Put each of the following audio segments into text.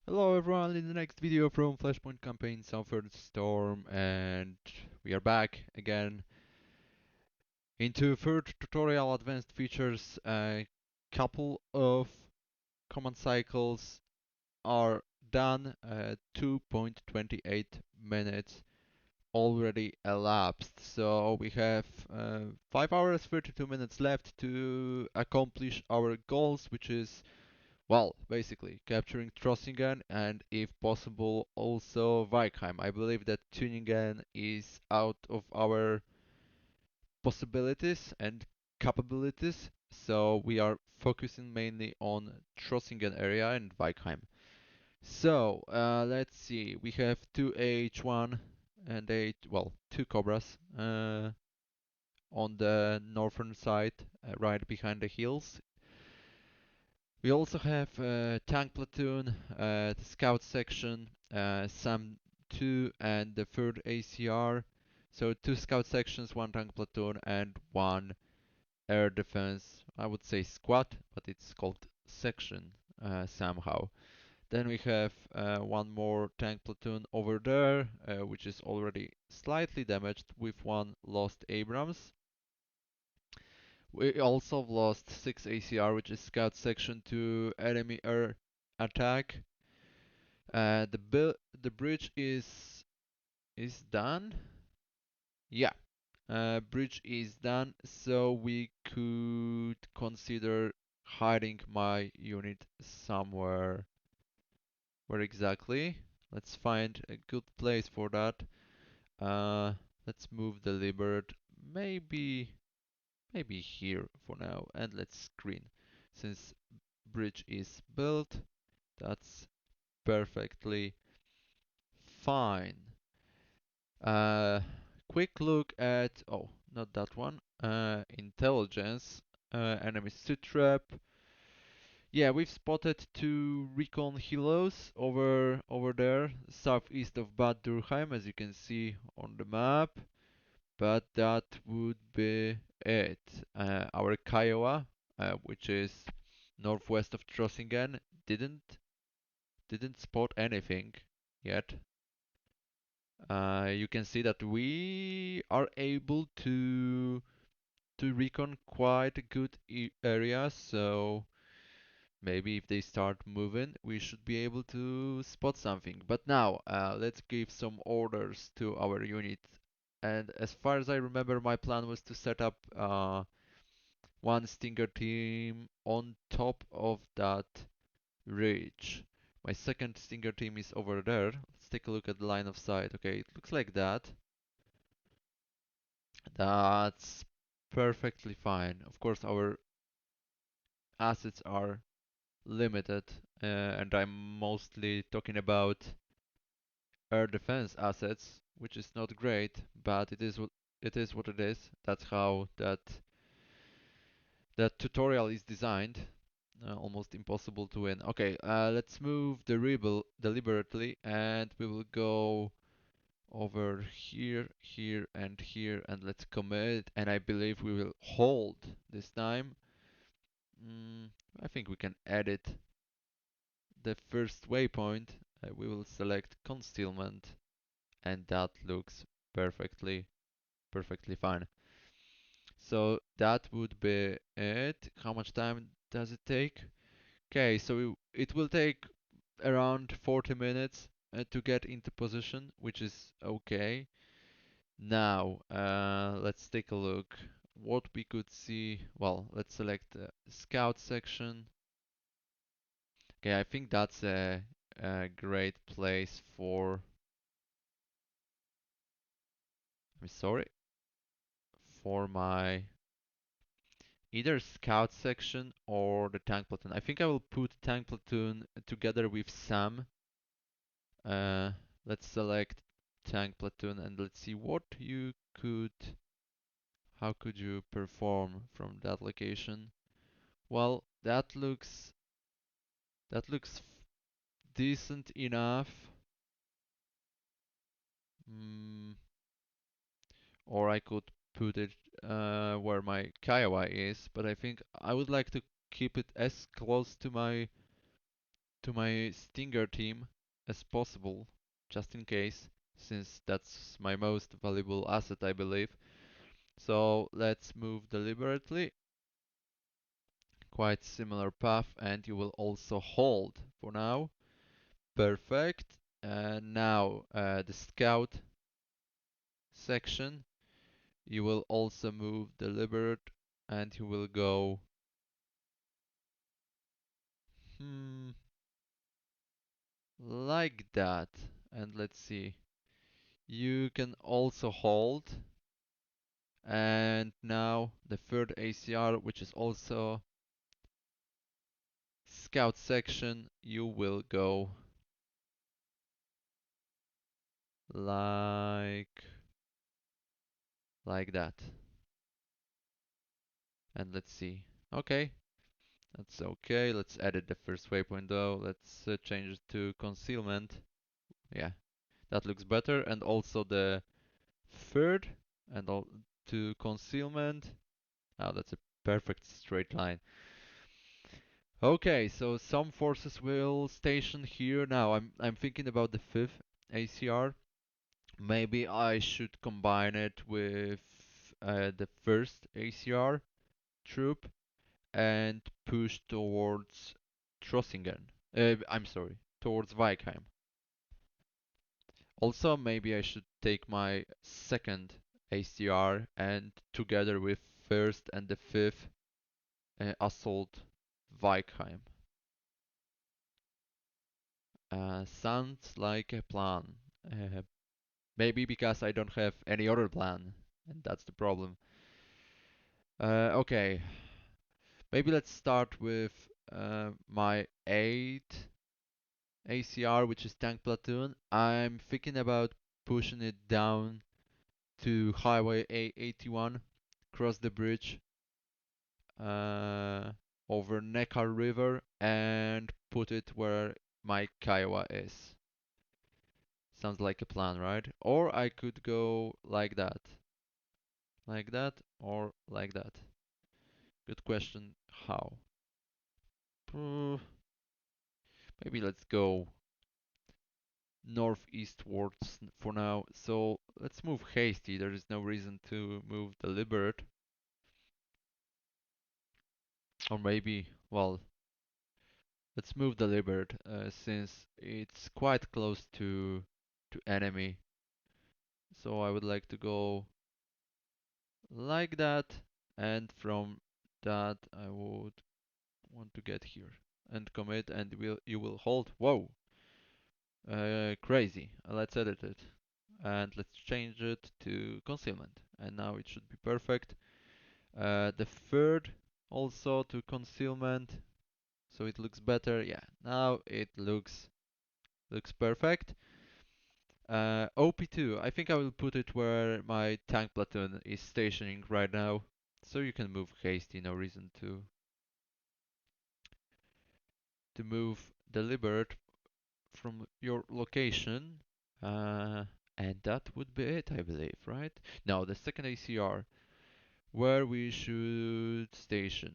Hello everyone, in the next video from Flashpoint campaign Southern Storm, and we are back again into third tutorial advanced features. A couple of command cycles are done, 2.28 minutes already elapsed, so we have 5 hours 32 minutes left to accomplish our goals, which is, well, basically capturing Trossingen and, if possible, also Weikheim. I believe that Tuningen is out of our possibilities and capabilities, so we are focusing mainly on Trossingen area and Weikheim. So let's see, we have two H1 and two Cobras on the northern side, right behind the hills. We also have tank platoon, the scout section, some 2 and the third ACR. So 2 scout sections, 1 tank platoon and 1 air defense. I would say squad, but it's called section somehow. Then we have 1 more tank platoon over there, which is already slightly damaged with 1 lost Abrams. We also lost 6 ACR, which is scout section, to enemy air attack. The bridge is done. Yeah, bridge is done, so we could consider hiding my unit somewhere. Where exactly? Let's find a good place for that. Uh, let's move the Libert. Maybe maybe here for now, and let's screen. Since bridge is built, that's perfectly fine. Uh, Quick look at, oh, not that one. Intelligence, enemy trap. Yeah, we've spotted 2 recon helos over there, southeast of Bad Dürkheim, as you can see on the map. But that would be it. Our Kiowa, which is northwest of Trossingen, didn't spot anything yet. You can see that we are able to recon quite a good area, so maybe if they start moving, we should be able to spot something. But now, let's give some orders to our unit. And as far as I remember, my plan was to set up 1 Stinger team on top of that ridge. My second Stinger team is over there. Let's take a look at the line of sight. Okay, it looks like that. That's perfectly fine. Of course, our assets are limited, and I'm mostly talking about air defense assets, which is not great, but it is what it is. That's how that tutorial is designed. Almost impossible to win. Okay, let's move the rebel deliberately, and we will go over here, here, and here, and let's commit. And I believe we will hold this time. Mm, I think we can edit the first waypoint. We will select concealment, and that looks perfectly fine. So that would be it. How much time does it take? Okay, so it will take around 40 minutes to get into position, which is okay. Now, let's take a look what we could see. Well, let's select the scout section. Okay, I think that's a great place for, I'm sorry, for my either scout section or the tank platoon. I think I will put tank platoon together with Sam. Uh, let's select tank platoon and let's see what you could, how could you perform from that location. Well, that looks decent enough. Mm, or I could put it where my Kiowa is, but I think I would like to keep it as close to my to my Stinger team as possible, just in case, since that's my most valuable asset, I believe. So let's move deliberately, quite similar path, and you will also hold for now. Perfect. And now the scout section, you will also move deliberate, and you will go hmm, like that. And let's see. You can also hold. And now the third ACR, which is also scout section, you will go like like that. And let's see. Okay, that's okay. Let's edit the first waypoint though. Let's change it to concealment. Yeah, that looks better. And also the third and all to concealment. Now that's a perfect straight line. Okay, so some forces will station here. Now I'm thinking about the fifth ACR. Maybe I should combine it with the first ACR troop and push towards Trossingen. I'm sorry, towards Weikheim. Also, maybe I should take my second ACR and together with first and the fifth assault Weikheim. Sounds like a plan. Uh, Maybe because I don't have any other plan, and that's the problem. Okay, maybe let's start with my 8 ACR, which is tank platoon. I'm thinking about pushing it down to Highway A81, cross the bridge uh, over Neckar River, and put it where my Kiowa is. Sounds like a plan, right? Or I could go like that, or like that. Good question. How? Uh, Maybe let's go northeastwards for now. So let's move hasty. There is no reason to move deliberate. Or maybe, well, let's move deliberate since it's quite close to enemy. So I would like to go like that, and from that I would want to get here and commit, and you will hold. Whoa, crazy. Let's edit it and let's change it to concealment, and now it should be perfect. The third also to concealment, so it looks better. Yeah, now it looks perfect. OP2, I think I will put it where my tank platoon is stationing right now, so you can move hasty. No reason to move deliberate from your location. Uh, and that would be it, I believe, right? Now the second ACR, where we should station.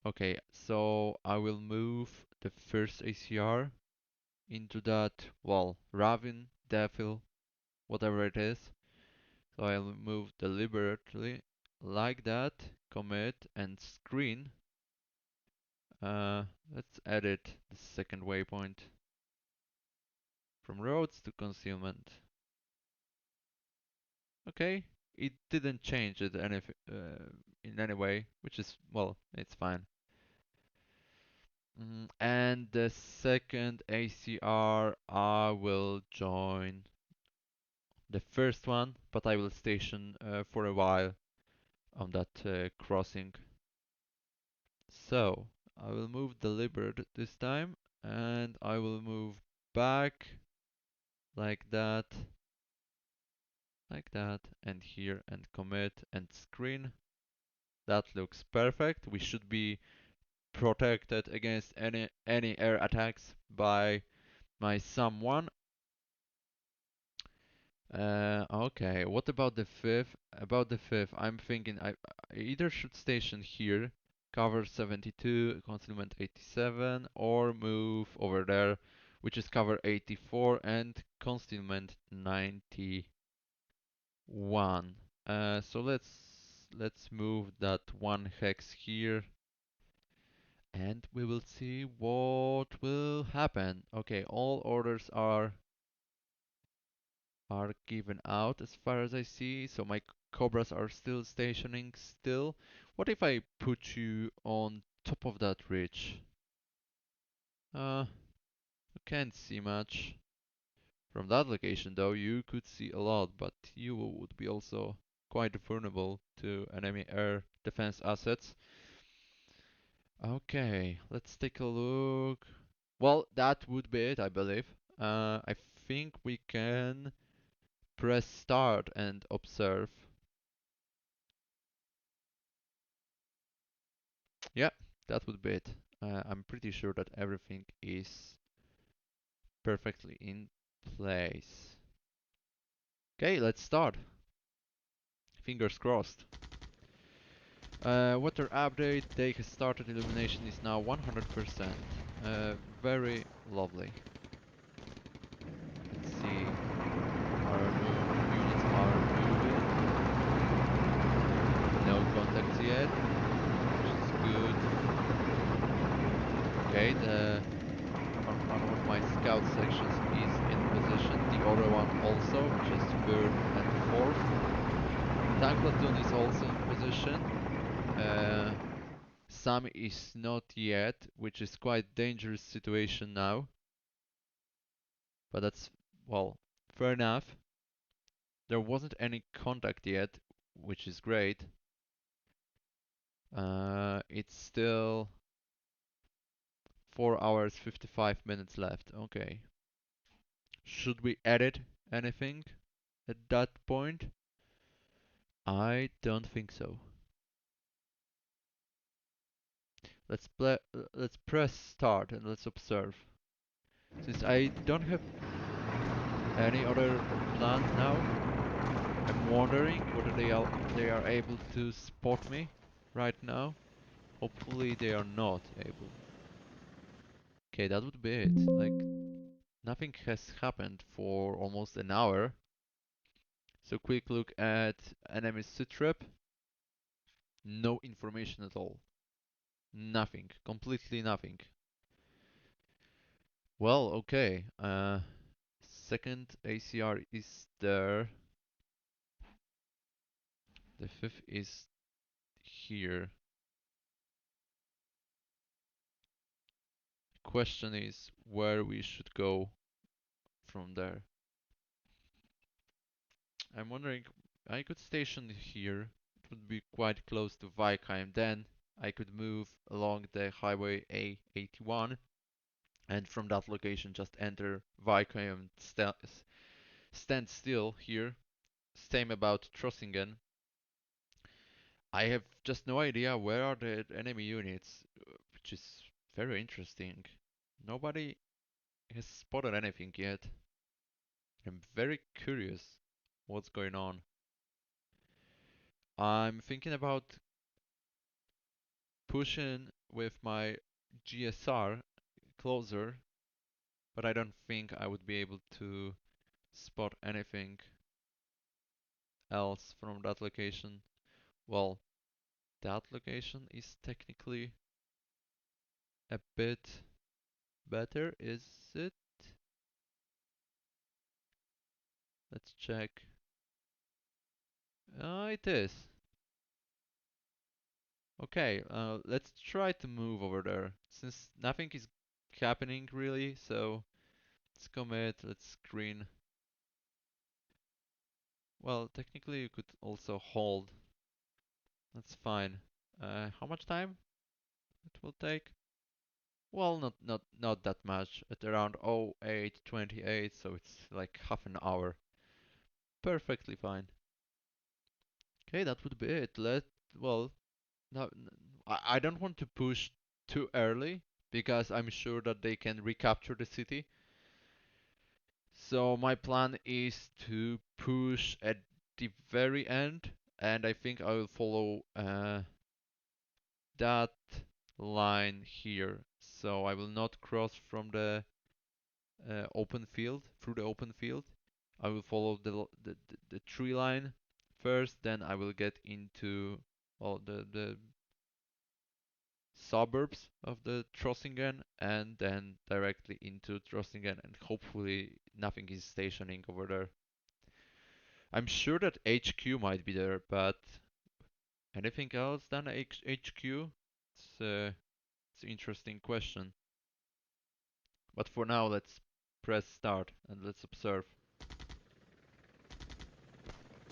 Okay, so I will move the first ACR into that, well, Ravin, Devil, whatever it is. So I'll move deliberately like that, commit and screen. Let's edit the second waypoint from roads to concealment. Okay, it didn't change it in any way, which is, well, it's fine. And the second ACR, I will join the first one, but I will station for a while on that crossing. So I will move deliberate this time, and I will move back like that, and here, and commit and screen. That looks perfect. We should be protected against any air attacks by my someone. Okay, what about the fifth? About the fifth, I'm thinking I either should station here cover 72, concealment 87, or move over there, which is cover 84 and concealment 91. So let's move that one hex here, and we will see what will happen. Okay, all orders are given out as far as I see, so my cobras are still stationing still. What if I put you on top of that ridge? You can't see much. From that location though, you could see a lot, but you would be also quite vulnerable to enemy air defense assets. Okay, let's take a look. Well, that would be it, I believe. I think we can press start and observe. Yeah, that would be it. I'm pretty sure that everything is perfectly in place. Okay, let's start. Fingers crossed. Water update, day has started, illumination is now 100%. Very lovely. Let's see, our units are moving. No contacts yet, which is good. Okay, one of my scout sections is in position, the other one also, which is third and fourth. Tank platoon is also in position. Some is not yet, which is quite dangerous situation now. But that's, well, fair enough. There wasn't any contact yet, which is great. It's still 4 hours 55 minutes left. Okay. Should we edit anything at that point? I don't think so. Let's press start and let's observe. Since I don't have any other plans now, I'm wondering whether they are able to spot me right now. Hopefully they are not able. Okay, that would be it. Like, nothing has happened for almost an hour. So quick look at enemy sitrep. No information at all. Nothing. Completely nothing. Well, okay. Second ACR is there. The fifth is here. Question is where we should go from there. I'm wondering, I could station here. It would be quite close to Vikheim. Then I could move along the highway A81 and from that location just enter Vikheim and stand still here. Same about Trossingen. I have just no idea where are the enemy units, which is very interesting. Nobody has spotted anything yet. I'm very curious what's going on. I'm thinking about pushing with my GSR closer, but I don't think I would be able to spot anything else from that location. Well, that location is technically a bit better, is it? Let's check. It is. Okay, let's try to move over there. Since nothing is happening really, so let's commit, let's screen. Well, technically you could also hold. That's fine. How much time it will take? Well, not that much. At around 08:28, so it's like half an hour. Perfectly fine. Okay, that would be it. Well, no, I don't want to push too early because I'm sure that they can recapture the city. So my plan is to push at the very end, and I think I will follow that line here. So I will not cross from the open field, through the open field. I will follow the tree line first, then I will get into the suburbs of the Trossingen and then directly into Trossingen, and hopefully nothing is stationing over there. I'm sure that HQ might be there, but anything else than HQ? It's an interesting question. But for now, let's press start and let's observe.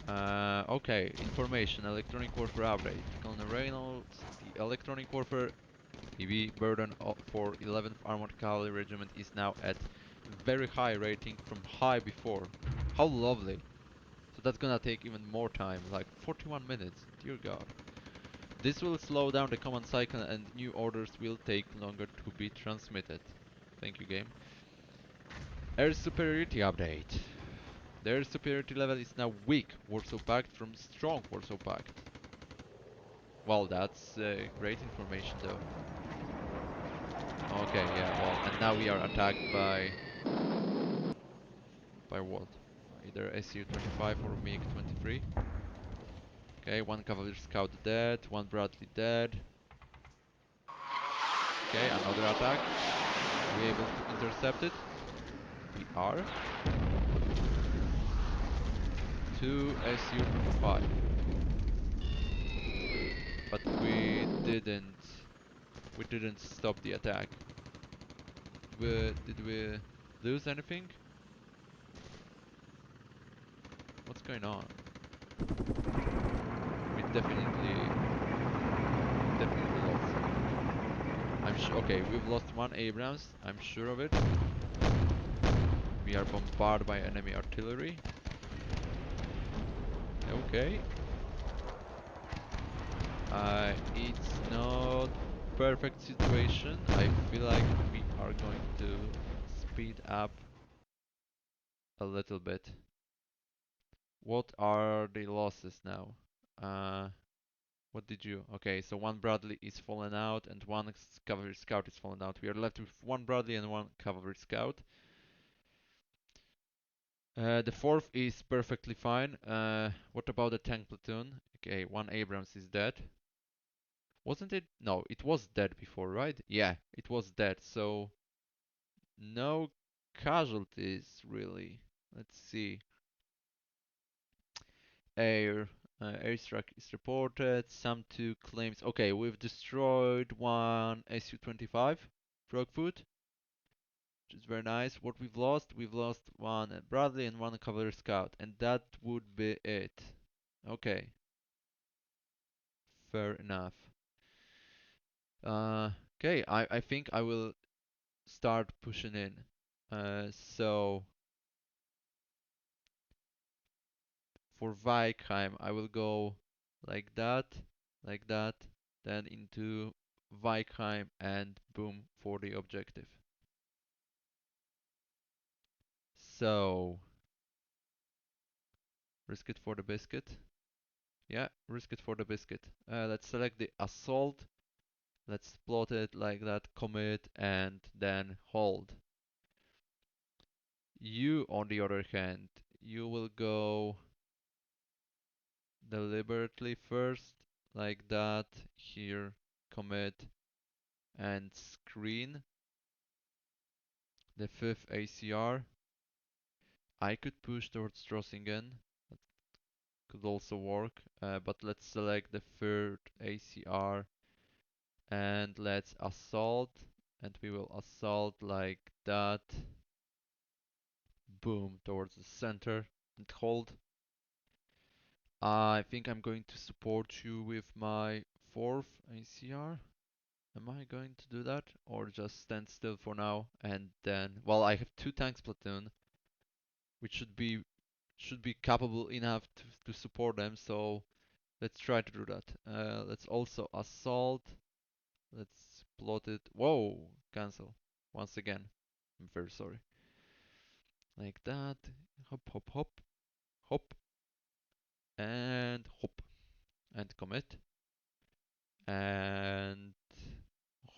Okay, information, electronic warfare update. Colonel Reynolds, the electronic warfare EV burden for 11th Armored Cavalry Regiment is now at very high rating from high before. How lovely. So that's gonna take even more time, like 41 minutes, dear god. This will slow down the command cycle and new orders will take longer to be transmitted. Thank you, game. Air superiority update. The air superiority level is now weak Warsaw Pact from strong Warsaw Pact. Well, that's great information though. Okay, yeah, well, and now we are attacked by what? Either SU-25 or MiG-23. Okay, one cavalry scout dead, one Bradley dead. Okay, another attack. Are we able to intercept it? We are. Two SU-25. But we didn't stop the attack. Did we lose anything? What's going on? We definitely lost. I'm sure. Okay, we've lost one Abrams. I'm sure of it. We are bombarded by enemy artillery. Okay. It's not perfect situation. I feel like we are going to speed up a little bit. What are the losses now? Uh, what did you? Okay, so one Bradley is fallen out and one cavalry scout is fallen out. We are left with one Bradley and one cavalry scout. The fourth is perfectly fine. What about the tank platoon? Okay, one Abrams is dead. Wasn't it? No, it was dead before, right? Yeah, it was dead. So no casualties really. Let's see. Airstrike is reported. Some two claims. Okay, we've destroyed one Su-25 Frogfoot, which is very nice. What we've lost one Bradley and one Cavalry Scout, and that would be it. Okay, fair enough. Okay, I think I will start pushing in. So for Weikheim, I will go like that, then into Weikheim, and boom for the objective. So, risk it for the biscuit. Yeah, risk it for the biscuit. Let's select the assault. Let's plot it like that, commit, and then hold. You, on the other hand, you will go deliberately first, like that, here, commit, and screen the 5th ACR. I could push towards Trossingen, that could also work, but let's select the 3rd ACR and let's assault, and we will assault like that, boom, towards the center, and hold. I think I'm going to support you with my 4th ACR. Am I going to do that, or just stand still for now and then? Well, I have two tanks platoon, which should be capable enough to support them. So let's try to do that. Let's also assault. Let's plot it. Whoa, cancel once again. I'm very sorry. Like that. Hop, hop, hop, hop, and hop, and commit. and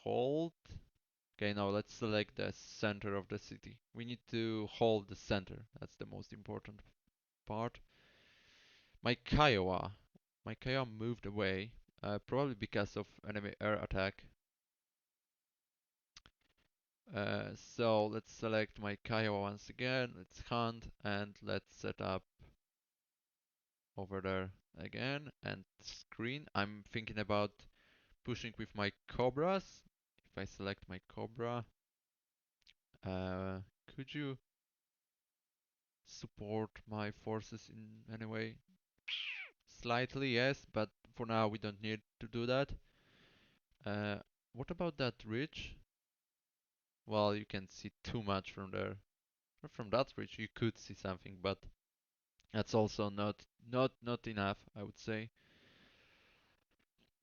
hold. Okay, now let's select the center of the city. We need to hold the center. That's the most important part. My Kiowa. My Kiowa moved away, probably because of enemy air attack. So let's select my Kiowa once again. Let's hunt and let's set up over there again and screen. I'm thinking about pushing with my Cobras. If I select my Cobra, uh, could you support my forces in any way? Slightly, yes, but for now we don't need to do that. Uh, what about that ridge? Well, you can see too much from there. From that ridge you could see something, but that's also not enough, I would say.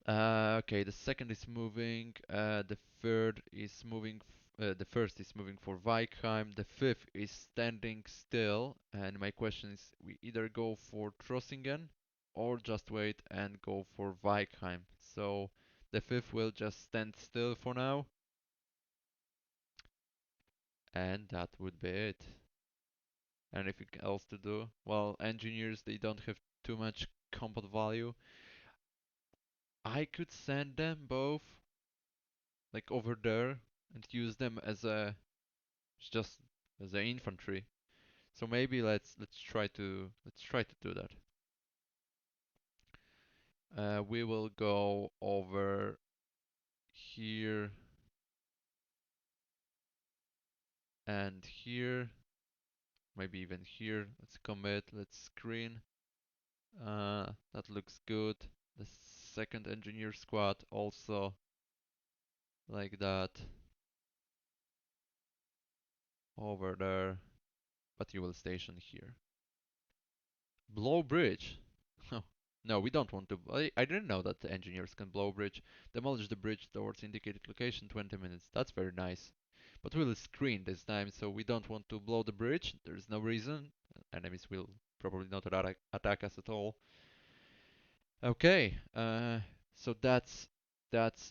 Okay, the second is moving. The third is moving. The first is moving for Weikheim. The fifth is standing still. And my question is, we either go for Trossingen or just wait and go for Weikheim. So the fifth will just stand still for now, and that would be it. Anything else to do? Well, engineers, they don't have too much combat value. I could send them both like over there and use them as a just as a infantry. So maybe let's try to do that. We will go over here and here, maybe even here. Let's commit, let's screen. That looks good. The second engineer squad also like that over there, but you will station here. Blow bridge. No, we don't want to. I didn't know that the engineers can blow bridge. Demolish the bridge towards indicated location, 20 minutes. That's very nice. But we'll screen this time, so we don't want to blow the bridge. There's no reason. Enemies will probably not attack us at all. Okay, so that's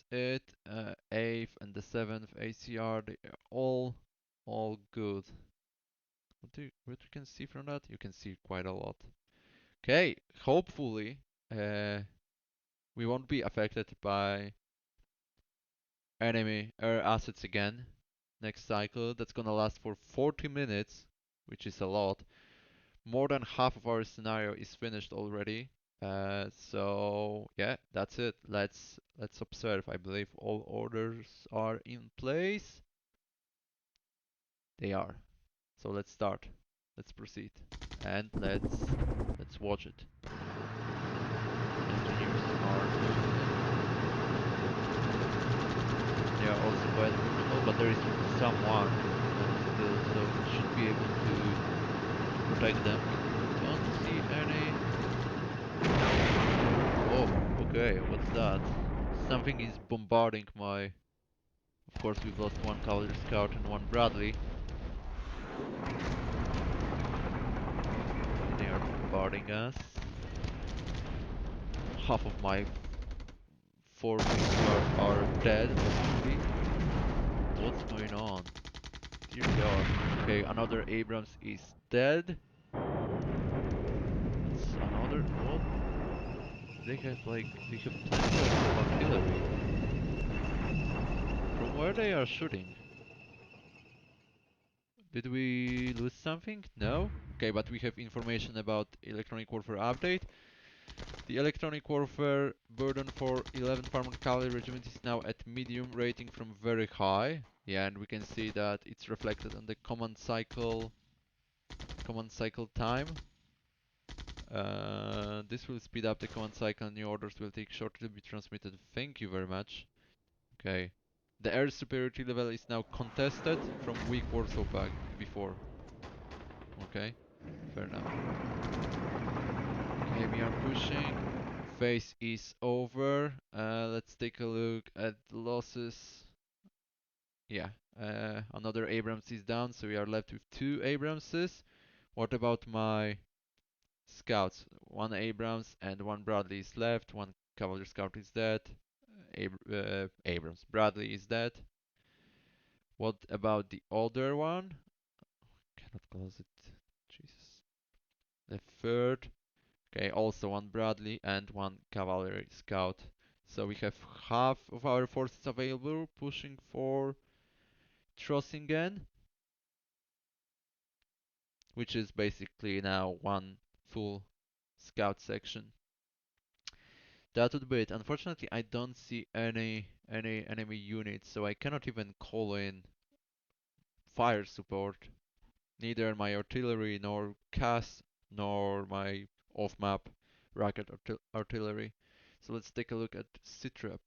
it. 8th and the 7th ACR, they are all good. What you can see from that? You can see quite a lot. Okay, hopefully uh, we won't be affected by enemy air assets again next cycle. That's gonna last for 40 minutes, which is a lot. More than half of our scenario is finished already. So yeah, that's it. Let's observe. I believe all orders are in place. They are. So let's start. Let's proceed. And let's watch it. Engineers are doing it. They are also quite vulnerable, but there is someone still, so we should be able to protect them. Don't see any. Oh, okay, what's that? Something is bombarding my. Of course, we've lost one cavalry scout and one Bradley. They are bombarding us. Half of my forces are dead, obviously. What's going on? Dear God. Okay, another Abrams is dead. It's another. What? They have plenty of artillery. From where they are shooting? Did we lose something? No? Okay, but we have information about electronic warfare update. The electronic warfare burden for 11th Armored Cavalry Regiment is now at medium, rating from very high. Yeah, and we can see that it's reflected on the command cycle time. This will speed up the command cycle and new orders will take shortly to be transmitted. Thank you very much. Okay. The air superiority level is now contested from weak Warsaw back before. Okay, fair enough. Okay, we are pushing. Phase is over. Let's take a look at the losses. Yeah, another Abrams is down, so we are left with 2 Abramses. What about my scouts? 1 Abrams and 1 Bradley is left. 1 Cavalry Scout is dead. Abrams. Bradley is dead. What about the other one? Cannot close it. Jesus. The third. Okay, also one Bradley and one cavalry scout. So we have half of our forces available, pushing for Trossingen, which is basically now one full scout section. That would be it. Unfortunately, I don't see any enemy units, so I cannot even call in fire support. Neither my artillery nor CAS nor my off-map rocket artillery. So let's take a look at Sitrep.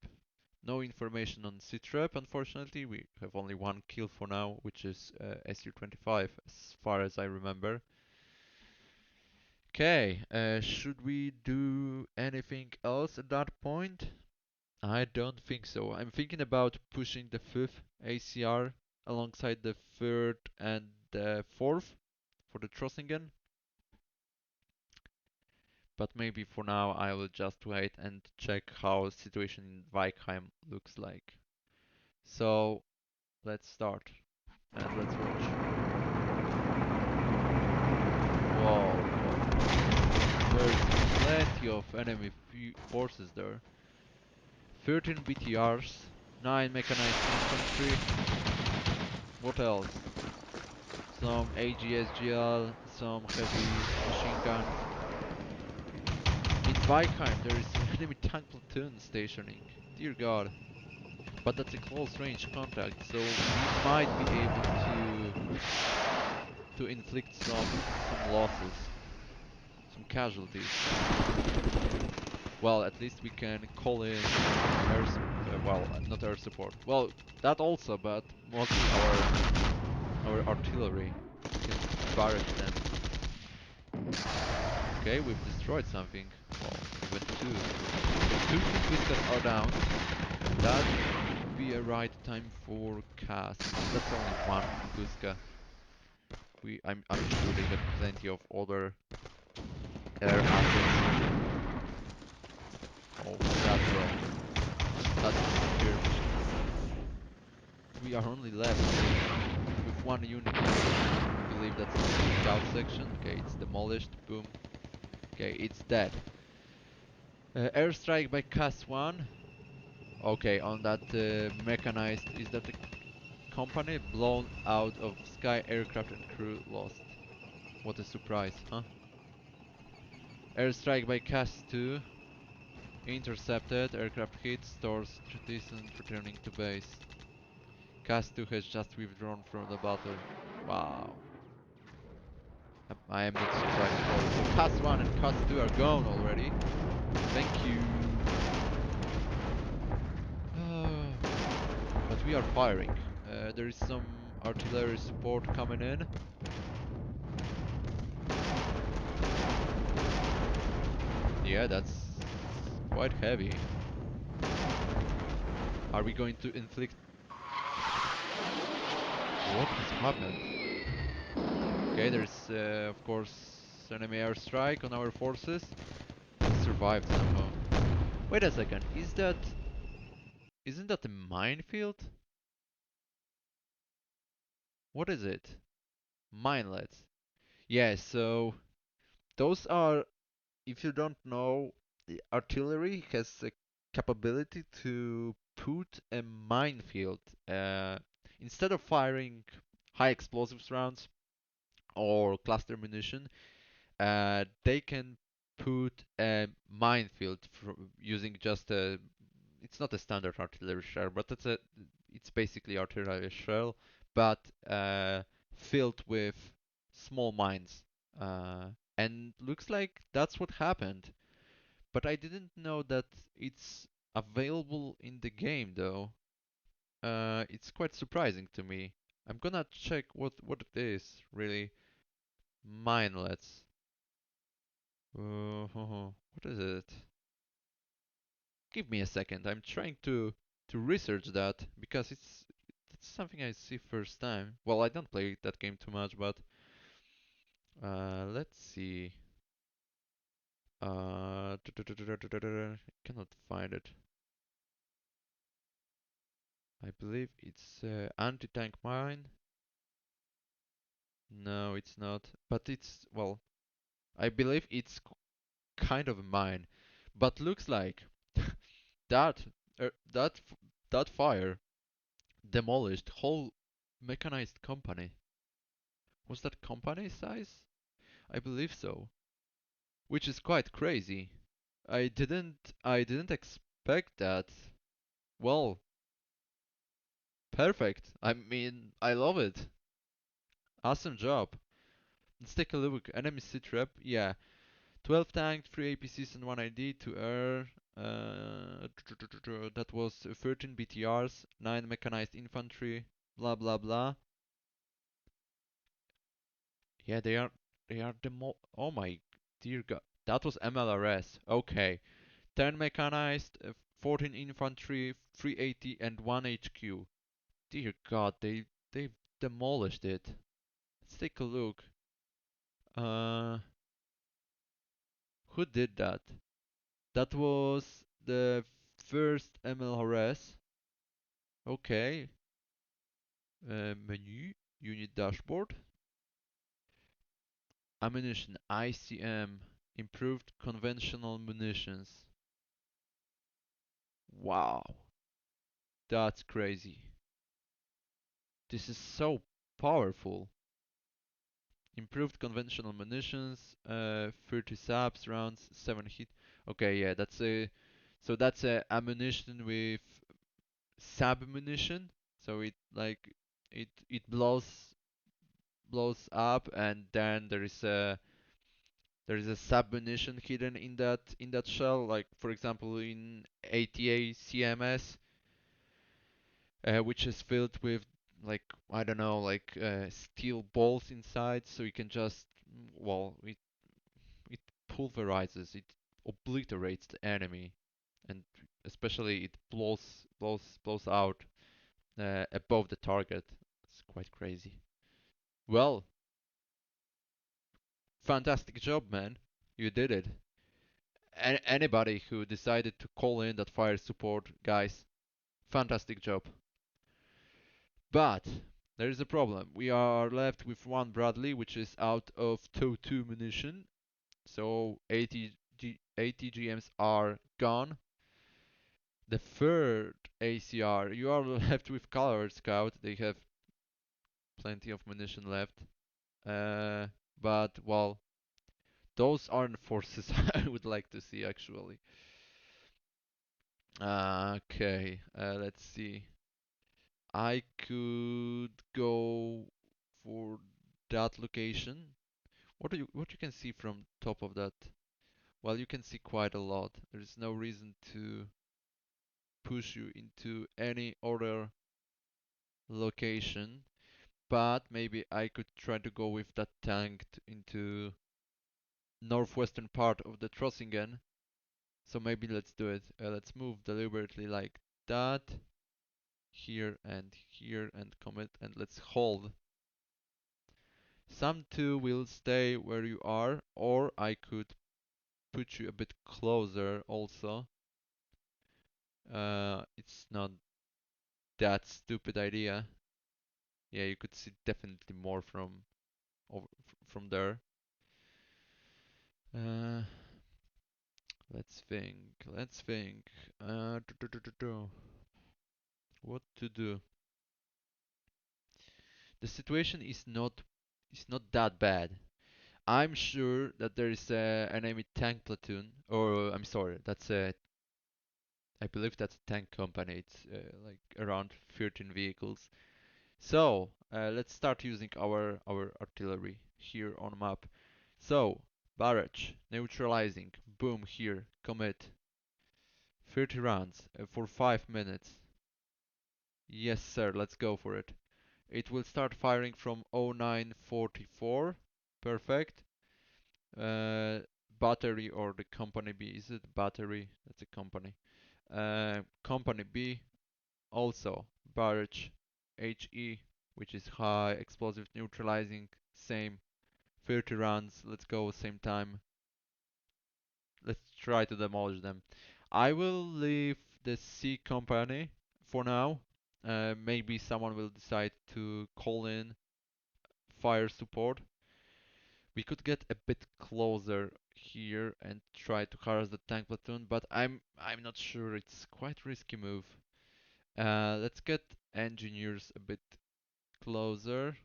No information on Sitrep, unfortunately. We have only one kill for now, which is SU-25, as far as I remember. Okay, should we do anything else at that point? I don't think so. I'm thinking about pushing the 5th ACR alongside the 3rd and the 4th for the Trossingen. But maybe for now I will just wait and check how the situation in Weikheim looks like. So let's start and let's watch. Whoa, there's plenty of enemy forces there. 13 BTRs, 9 mechanized infantry. What else? Some AGSGL, some heavy machine guns. In Weikheim there is an enemy tank platoon stationing. Dear God. But that's a close range contact, so we might be able to inflict some losses, some casualties. Well, at least we can call in well, not air support. Well, that also, but mostly our artillery. We can barrage them. Okay, we've destroyed something. Well, even two. Okay, two Tunguiskas are down. That could be a right time for cast. That's only one Tunguska. I'm sure they have plenty of other air assets. Oh, that's that's a skirmish. We are only left with one unit. I believe that's the scout section. Okay, it's demolished. Boom. Okay, it's dead. Airstrike by CAS 1. Okay, on that mechanized, is that the company blown out of sky, aircraft and crew lost. What a surprise, huh? Airstrike by CAS 2. Intercepted, aircraft hit, stores decent, returning to base. CAS 2 has just withdrawn from the battle. Wow. I am not surprised at all. So CAS 1 and CAS 2 are gone already. Thank you. But we are firing. There is some artillery support coming in. Yeah, that's quite heavy. Are we going to inflict... What has happened? Okay, there's of course enemy airstrike on our forces. We survived somehow. Wait a second, isn't that a minefield? What is it? Minelets. Yeah, so those are, if you don't know, the artillery has a capability to put a minefield. Instead of firing high explosives rounds or cluster munition, they can put a minefield using just a. It's not a standard artillery shell, but it's basically artillery shell, but filled with small mines. And looks like that's what happened. But I didn't know that it's available in the game though. It's quite surprising to me. I'm gonna check what it is really. Minelets. What is it? Give me a second. I'm trying to research that because it's something I see first time. Well, I don't play that game too much, but let's see. I cannot find it. I believe it's anti-tank mine. No, it's not. But it's, well, I believe it's kind of a mine. But looks like that uh, that f- that fire demolished whole mechanized company. Was that company size? I believe so. Which is quite crazy. I didn't expect that. Well, perfect. I mean, I love it. Awesome job. Let's take a look. Enemy sit rep. Yeah. 12 tanked, 3 APCs and 1 ID to air. That was 13 BTRs, 9 mechanized infantry, blah blah blah. Yeah, they are oh my dear god. That was MLRS. Okay. 10 mechanized, 14 infantry, 380 and 1 HQ. Dear god, they demolished it. Let's take a look. Uh who did that? That was the first MLRS. Okay. Menu, unit dashboard, ammunition, ICM, improved conventional munitions. Wow, that's crazy. This is so powerful. Improved conventional munitions, 30 subs rounds, 7 hit. Okay, yeah, that's a ammunition with sub munition. So it blows up, and then there is a submunition hidden in that shell. Like for example in ATA CMS, which is filled with like I don't know, like steel balls inside, so you can just well it pulverizes, it obliterates the enemy, and especially it blows out above the target. It's quite crazy. Well, fantastic job, man. You did it. Anybody who decided to call in that fire support, guys, fantastic job. But there is a problem. We are left with one Bradley, which is out of TOW2 munition. So 80 GMs are gone. The third ACR, you are left with Color Scout. They have plenty of munition left. Uh, but well, those aren't forces I would like to see actually. Okay, let's see. I could go for that location. What you can see from top of that? Well, you can see quite a lot. There is no reason to push you into any other location, but maybe I could try to go with that tank into northwestern part of the Trossingen. So maybe let's do it. Let's move deliberately like that, here and commit, and let's hold. Some two will stay where you are, or I could put you a bit closer also. It's not that stupid idea. Yeah, you could see definitely more from there. Uh, let's think. Let's think. What to do? The situation is not that bad. I'm sure that there is an enemy tank platoon, or I'm sorry, I believe that's a tank company. It's like around 13 vehicles. So let's start using our artillery here on map. So barrage neutralizing. Boom here. Commit. 30 rounds for 5 minutes. Yes, sir. Let's go for it. It will start firing from 0944. Perfect. Uh, Battery or the company B. Is it battery? That's a company. Company B also barrage HE, which is high explosive neutralizing. Same 30 rounds. Let's go same time. Let's try to demolish them. I will leave the C company for now. Maybe someone will decide to call in fire support. We could get a bit closer here and try to harass the tank platoon, but I'm not sure. It's quite risky move. Let's get engineers a bit closer.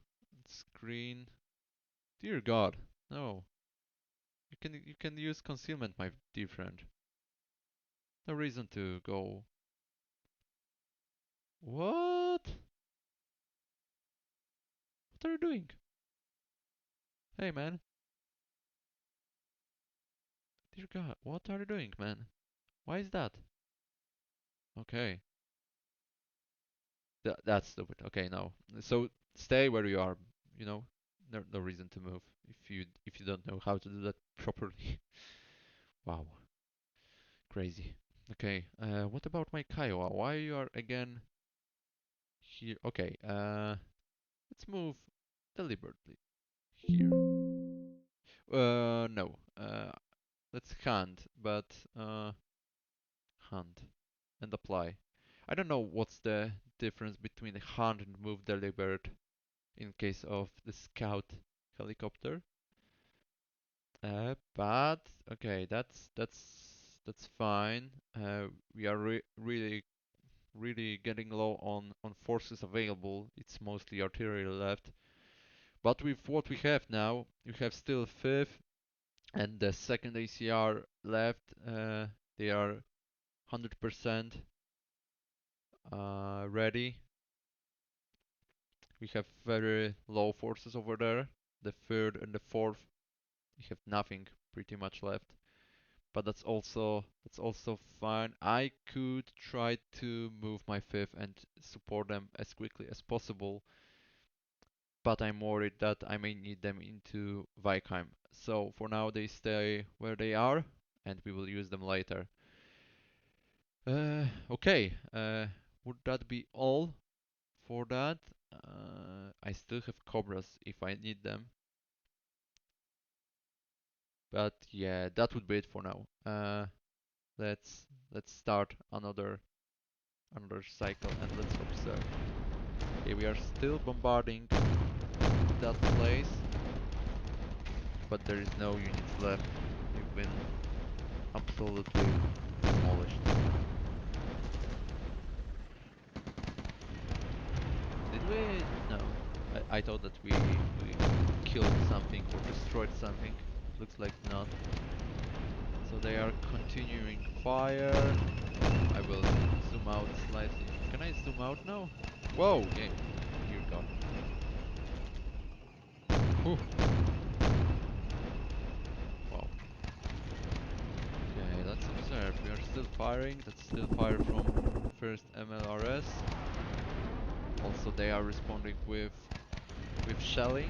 Screen. Dear God, no. You can use concealment, my dear friend. No reason to go. What? What are you doing? Hey man, dear God, what are you doing, man? Why is that? Okay, that's stupid. Okay, no. So stay where you are. You know, no reason to move if you don't know how to do that properly. Wow, crazy. Okay, what about my Kiowa? Why you are again here? Okay, let's move deliberately here. No. Let's hunt, but hunt and apply. I don't know what's the difference between hunt and move deliberate in case of the scout helicopter. But okay, that's fine. We are really getting low on forces available. It's mostly artillery left. But with what we have now, we have still fifth and the second ACR left. They are 100% ready. We have very low forces over there. The third and the fourth, we have nothing pretty much left. But that's also fine. I could try to move my fifth and support them as quickly as possible, but I'm worried that I may need them into Weikheim. So for now they stay where they are, and we will use them later. Okay, would that be all for that? I still have Cobras if I need them, but yeah, that would be it for now. Let's start another cycle and let's observe. Okay, we are still bombarding that place, but there is no units left. They've been absolutely demolished. Did we? No. I thought that we killed something or destroyed something. Looks like not. So they are continuing fire. I will zoom out slightly. Can I zoom out now? Whoa, game. Dear God. Whew. Wow. Okay, let's observe. We are still firing. That's still fire from first MLRS. Also, they are responding with shelling.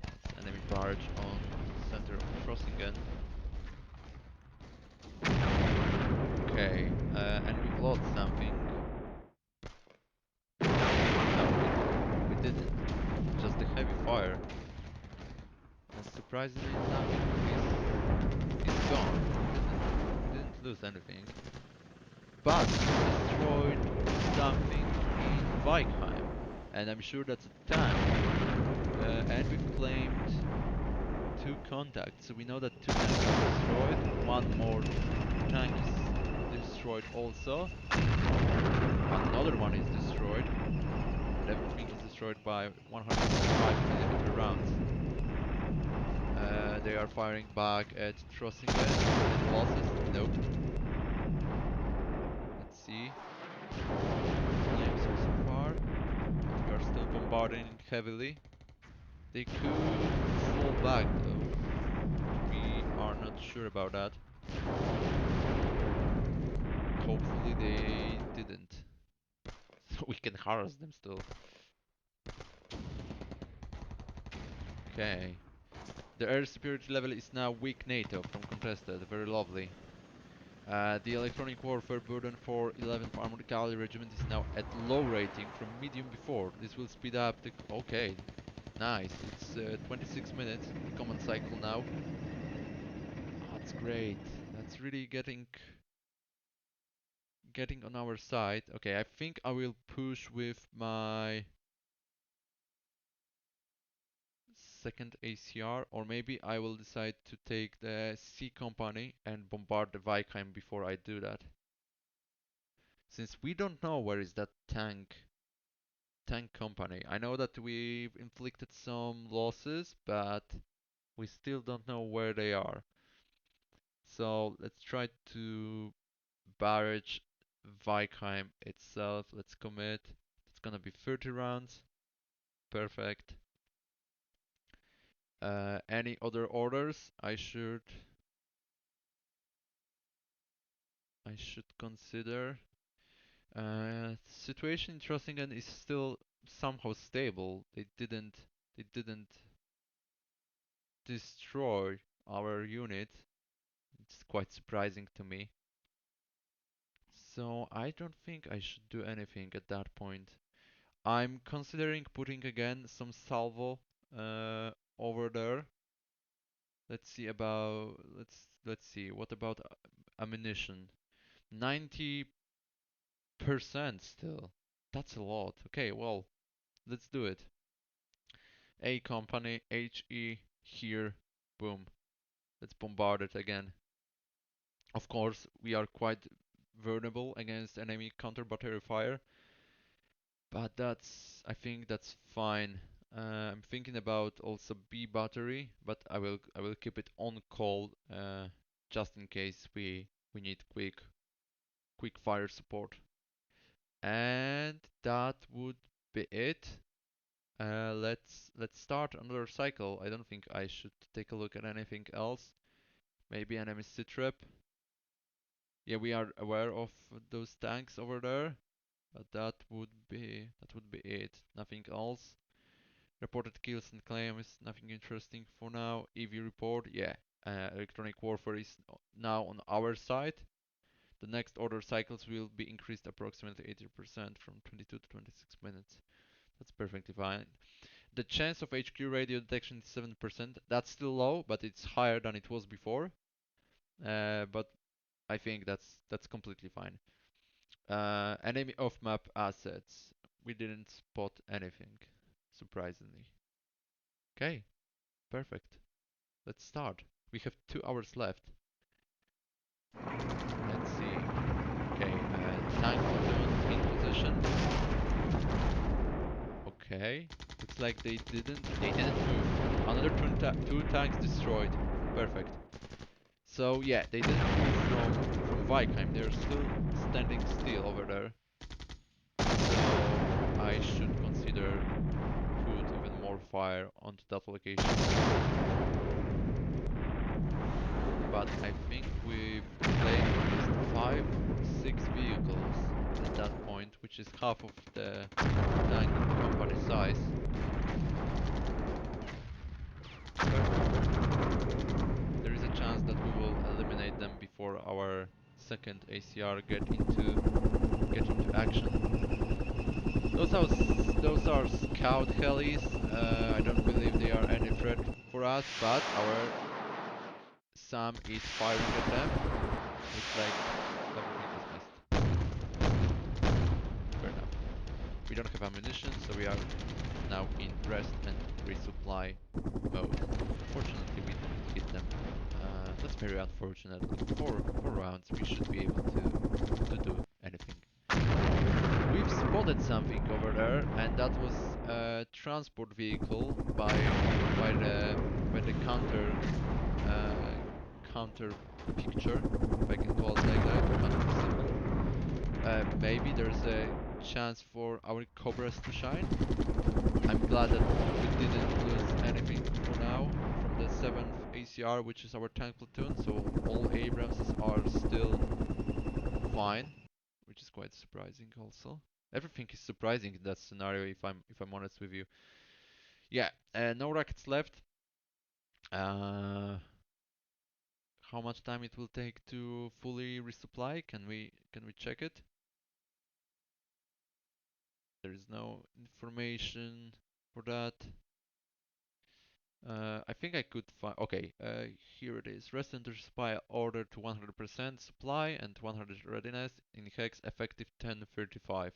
That's enemy barrage on center of Trossingen. Okay, and we've lost something. No, we didn't. Just the heavy fire. And surprisingly, nothing is gone. We didn't lose anything. But we destroyed something in Weikheim. And I'm sure that's a tank. And we've claimed two contacts. So we know that two tanks are destroyed. One more tank is destroyed also. Another one is destroyed. And everything is destroyed by 105mm rounds. They are firing back at Trossingen. Any losses? Nope. Let's see. Flames so far. But we are still bombarding heavily. They could fall back though. We are not sure about that. Hopefully they didn't. So we can harass them still. Okay. The air superiority level is now weak NATO from contested. Very lovely. The electronic warfare burden for 11th Armored Cavalry Regiment is now at low rating from medium before. This will speed up the... Okay, nice. It's 26 minutes, the command cycle now. That's great. That's really getting on our side. Okay, I think I will push with my second ACR, or maybe I will decide to take the C company and bombard the Viking before I do that. Since we don't know where is that tank company. I know that we've inflicted some losses, but we still don't know where they are. So let's try to barrage Viking itself. Let's commit. It's gonna be 30 rounds. Perfect. Any other orders I should consider? Situation in Trossingen is still somehow stable. They didn't destroy our unit. It's quite surprising to me. So I don't think I should do anything at that point. I'm considering putting again some salvo over there. Let's see. What about ammunition? 90% still. That's a lot. Okay, well, let's do it. A company, HE here. Boom. Let's bombard it again. Of course, we are quite vulnerable against enemy counter battery fire, but I think that's fine. I'm thinking about also B battery, but I will keep it on call just in case we need quick fire support. And that would be it. Let's start another cycle. I don't think I should take a look at anything else. Maybe enemy sitrep. Yeah, we are aware of those tanks over there, but that would be it. Nothing else. Reported kills and claims, nothing interesting for now. EV report, yeah. Electronic warfare is now on our side. The next order cycles will be increased approximately 80% from 22 to 26 minutes. That's perfectly fine. The chance of HQ radio detection is 7%. That's still low, but it's higher than it was before. But I think that's completely fine. Enemy off-map assets. We didn't spot anything, surprisingly. Okay, perfect. Let's start. We have 2 hours left. Let's see. Okay, tank platoon in position. Okay, looks like they didn't move. Another two tanks destroyed. Perfect. So yeah, they didn't move from Vikheim. They're still standing still over there. So I should consider put even more fire onto that location. But I think we've played at least 5, 6 vehicles at that point, which is half of the tank company size. Perfect. There is a chance that we will eliminate them before our second ACR get into action. Those are scout helis. I don't believe they are any threat for us, but our Sam is firing at them. Looks like everything is missed. Fair enough. We don't have ammunition, so we are now in rest and resupply mode. Fortunately, we didn't hit them. That's very unfortunate. In four rounds, we should be able to do anything. We've spotted something over there, and that was a transport vehicle by the counter picture, if I can call it like that, counter symbol. Maybe there's a chance for our Cobras to shine. I'm glad that we didn't lose anything for now from the 7th ACR, which is our tank platoon, so all Abramses are still fine, which is quite surprising also. Everything is surprising in that scenario, if I'm honest with you. Yeah, no rockets left. Uh, how much time it will take to fully resupply? Can we check it? There is no information for that. I think I could find. Okay, here it is. Rest Center Supply ordered to 100% supply and 100 readiness in hex effective 10:35.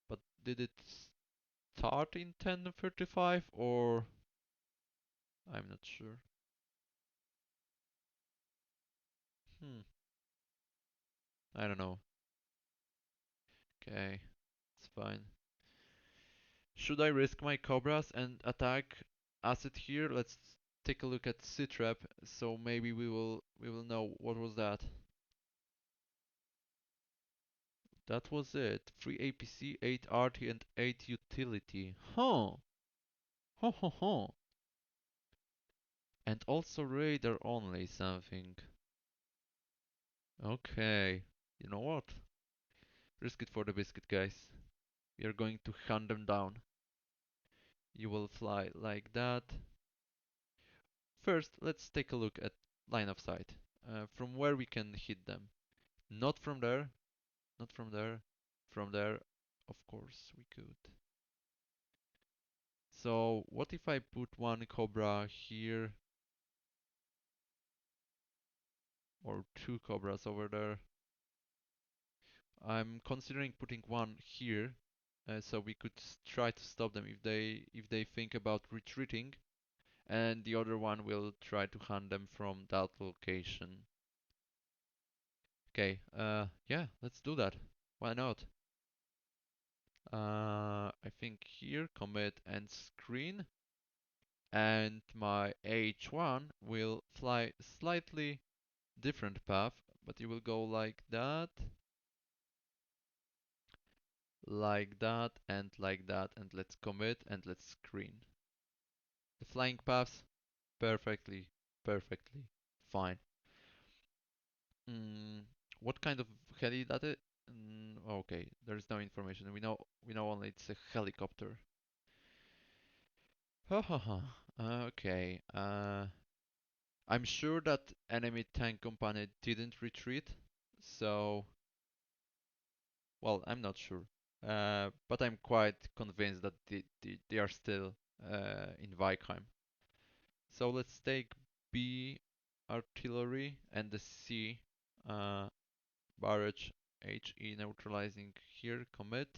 But did it start in 10:35 or I'm not sure. Hmm, I don't know. Okay, it's fine. Should I risk my cobras and attack asset here? Let's take a look at Citrap, so maybe we will know what was that. That was it. 3 APC, 8 RT and 8 utility. Huh. Ho ho ho. And also radar only something. Okay. You know what? Risk it for the biscuit, guys. We are going to hunt them down. You will fly like that. First, let's take a look at line of sight. From where we can hit them. Not from there. Not from there. From there, of course, we could. So, what if I put one Cobra here or two Cobras over there? I'm considering putting one here, so we could try to stop them if they think about retreating, and the other one will try to hunt them from that location. Okay, yeah, let's do that. Why not? I think here commit and screen, and my H1 will fly slightly different path, but it will go like that, and let's commit and let's screen. The flying paths, perfectly, perfectly fine. Mm, what kind of heli that is? Okay, there is no information. We know only it's a helicopter. Ha ha ha. Okay. I'm sure that enemy tank company didn't retreat, so well, I'm not sure. But I'm quite convinced that they are still in Weikheim. So let's take B artillery and the C barrage HE neutralizing here commit,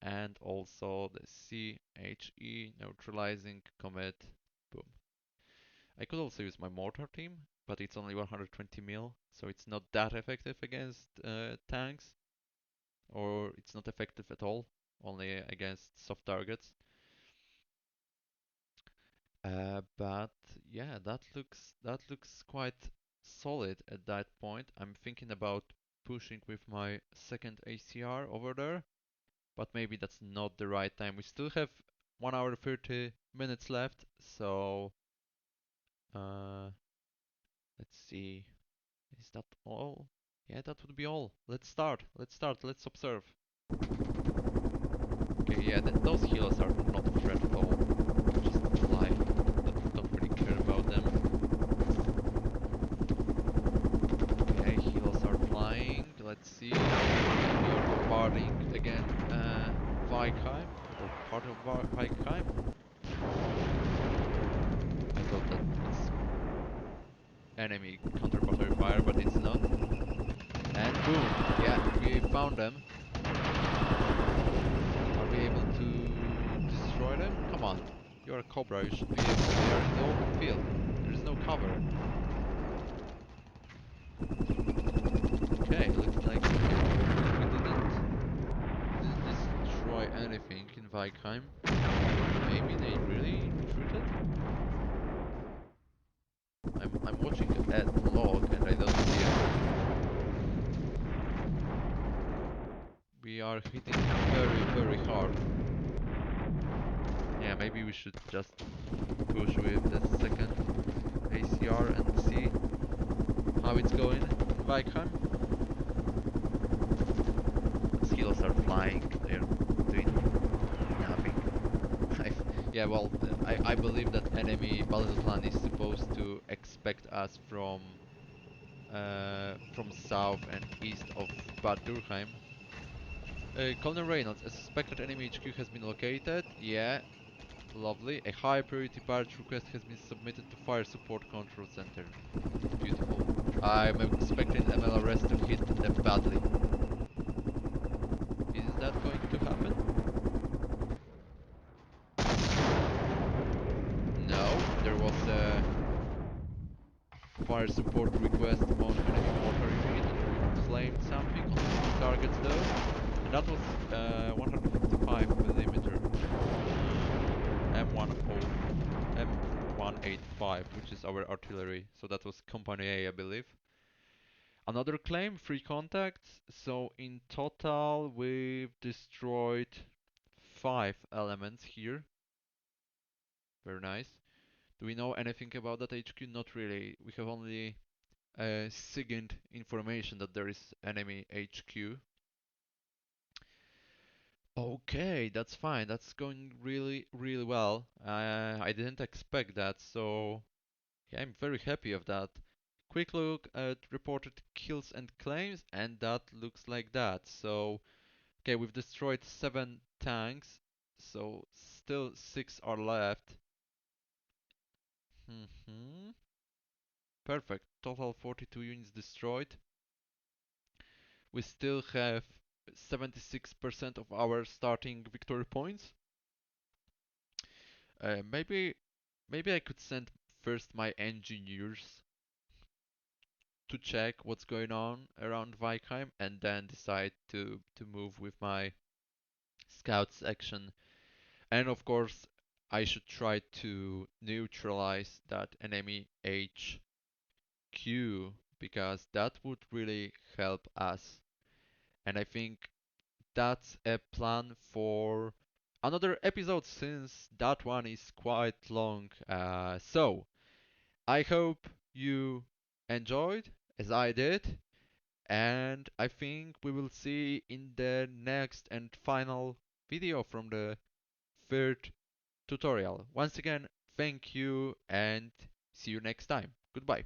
and also the C HE neutralizing commit, boom. I could also use my mortar team, but it's only 120 mil, so it's not that effective against tanks, or it's not effective at all, only against soft targets. But yeah, that looks quite solid at that point. I'm thinking about pushing with my second ACR over there, but maybe that's not the right time. We still have 1 hour 30 minutes left, so uh, let's see. Is that all? Yeah, that would be all. Let's start. Let's start. Let's observe. Okay, yeah, those healers are not a threat at all. Just fly. Don't really care about them. Okay, healers are flying. Let's see. We are bombarding again Weikheim, or part of Weikheim. I thought that it's enemy counter-battery fire, but it's not. And boom! Yeah, we found them. Are we able to destroy them? Come on. You're a Cobra, you should be able to. They are in the open field. There is no cover. Okay, looks like we didn't destroy anything in Weikheim. Maybe they really retreated? I'm watching at the log and I don't see it. We are hitting very, very hard. Yeah, maybe we should just push with the second ACR and see how it's going in Weikheim. Skills are flying, they're doing nothing. Yeah, well, I believe that enemy battle plan is supposed to expect us from south and east of Bad Dürkheim. Colonel Reynolds, a suspected enemy HQ has been located. Yeah, Lovely. A high priority barge request has been submitted to Fire Support Control Center. Beautiful. I'm expecting MLRS to hit them badly. Is that going to happen? No, there was a fire support request on enemy mortar unit and we claimed something on the targets though. And that was 155 millimeter M185, which is our artillery. So that was Company A, I believe. Another claim, 3 contacts. So in total, we've destroyed 5 elements here. Very nice. Do we know anything about that HQ? Not really. We have only SIGINT information that there is enemy HQ. Okay, that's fine. That's going really, really well. I didn't expect that, so yeah, I'm very happy of that. Quick look at reported kills and claims, and that looks like that. So, okay, we've destroyed 7 tanks, so still 6 are left. Perfect. Total 42 units destroyed. We still have 76% of our starting victory points. Maybe I could send first my engineers to check what's going on around Weikheim and then decide to move with my scout section. And of course, I should try to neutralize that enemy HQ because that would really help us. And I think that's a plan for another episode since that one is quite long. So I hope you enjoyed as I did, and I think we will see in the next and final video from the third tutorial. Once again, thank you and see you next time. Goodbye.